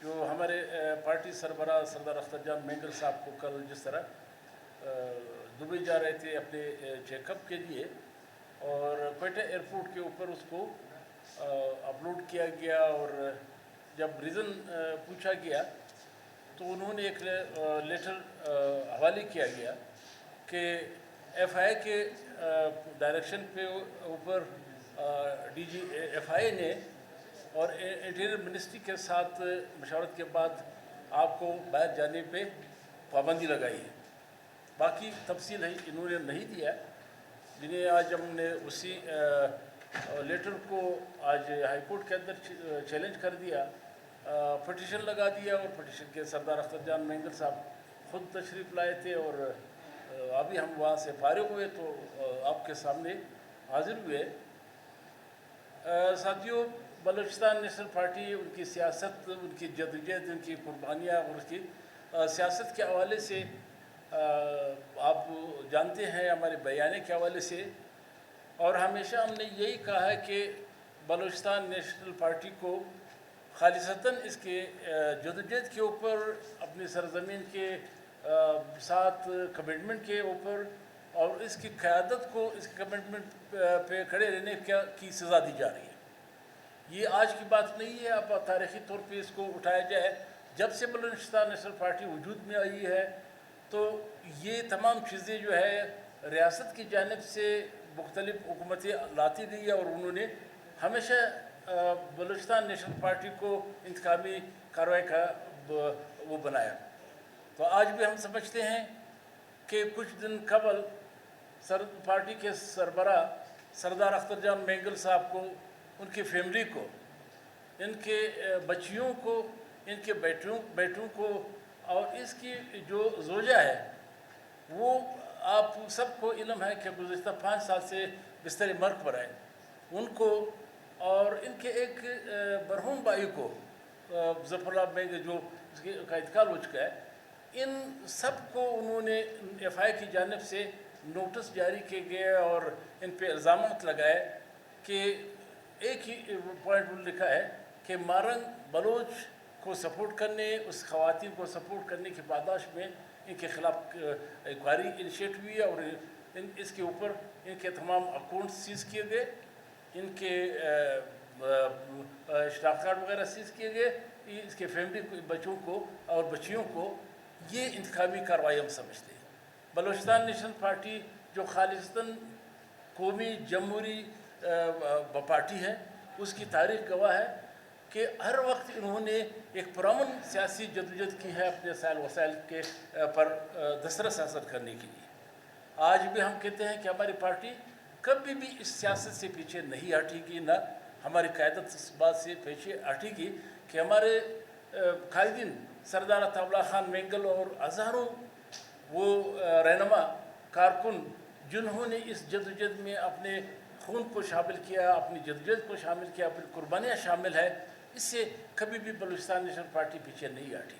جو ہمارے پارٹی سربراہ سردار اختر جان مینگل صاحب کو کل جس طرح دبئی جا رہے تھے اپنے چیک اپ کے لیے اور کوئٹہ ایئرپورٹ کے اوپر اس کو اپلوڈ کیا گیا، اور جب ریزن پوچھا گیا تو انہوں نے ایک لیٹر حوالے کیا گیا کہ ایف آئی کے ڈائریکشن پہ اوپر ڈی جی ایف آئی نے اور انٹیریئر منسٹری کے ساتھ مشاورت کے بعد آپ کو باہر جانے پہ پابندی لگائی ہے۔ باقی تفصیل ہے انہوں نے نہیں دیا، جنہیں آج ہم نے اسی لیٹر کو آج ہائی کورٹ کے اندر چیلنج کر دیا، پٹیشن لگا دیا، اور پٹیشن کے سردار اختر جان مینگل صاحب خود تشریف لائے تھے، اور ابھی ہم وہاں سے فارغ ہوئے تو آپ کے سامنے حاضر ہوئے۔ ساتھیوں، بلوچستان نیشنل پارٹی، ان کی سیاست، ان کی جدوجہد، ان کی قربانیاں اور اس کی سیاست کے حوالے سے آپ جانتے ہیں، ہمارے بیانے کے حوالے سے، اور ہمیشہ ہم نے یہی کہا ہے کہ بلوچستان نیشنل پارٹی کو خالصتاً اس کے جدوجہد کے اوپر، اپنی سرزمین کے ساتھ کمٹمنٹ کے اوپر، اور اس کی قیادت کو اس کمٹمنٹ پہ کھڑے رہنے کی سزا دی جا رہی ہے۔ یہ آج کی بات نہیں ہے، اب تاریخی طور پہ اس کو اٹھایا جائے۔ جب سے بلوچستان نیشنل پارٹی وجود میں آئی ہے تو یہ تمام چیزیں جو ہے ریاست کی جانب سے مختلف حکومتیں لاتی گئی، اور انہوں نے ہمیشہ بلوچستان نیشنل پارٹی کو انتقامی کارروائی کا وہ بنایا۔ تو آج بھی ہم سمجھتے ہیں کہ کچھ دن قبل پارٹی کے سربراہ سردار اختر جان مینگل صاحب کو، ان کی فیملی کو، ان کے بچیوں کو، ان کے بیٹوں کو، اور اس کی جو زوجہ ہے، وہ آپ سب کو علم ہے کہ گزشتہ 5 سال سے بستر مرگ پر ہے، ان کو اور ان کے ایک مرحوم بھائی کو ظفر اللہ مینگل جو اس کا انتقال ہو چکا ہے، ان سب کو انہوں نے ایف آئی کی جانب سے نوٹس جاری کیے گئے اور ان پہ الزامات لگائے کہ ایک ہی پوائنٹ لکھا ہے کہ مارنگ بلوچ کو سپورٹ کرنے، اس خواتین کو سپورٹ کرنے کی پاداش میں ان کے خلاف انکوائری انیشیٹ ہوئی ہے، اور اس کے اوپر ان کے تمام اکاؤنٹ سیز کیے گئے، ان کے اشتراک کارڈ وغیرہ سیز کیے گئے، اس کے فیملی بچوں کو اور بچیوں کو۔ یہ انتقامی کارروائی ہم سمجھتے ہیں۔ بلوچستان نیشنل پارٹی جو خالصتاً قومی جمہوری پارٹی ہے، اس کی تاریخ گواہ ہے کہ ہر وقت انہوں نے ایک پرامن سیاسی جدوجہد کی ہے اپنے وسائل کے پر دسترس حاصل کرنے کے لیے۔ آج بھی ہم کہتے ہیں کہ ہماری پارٹی کبھی بھی اس سیاست سے پیچھے نہیں ہٹے گی، نہ ہماری قیادت اس بات سے پیچھے ہٹے گی کہ ہمارے قائدین سردار عطا اللہ خان مینگل اور ہزاروں وہ رہنما کارکن جنہوں نے اس جدوجہد میں اپنے خون کو شامل کیا، اپنی جدوجہد کو شامل کیا، اپنی قربانیاں شامل ہے، اس سے کبھی بھی بلوچستان نیشنل پارٹی پیچھے نہیں ہٹی۔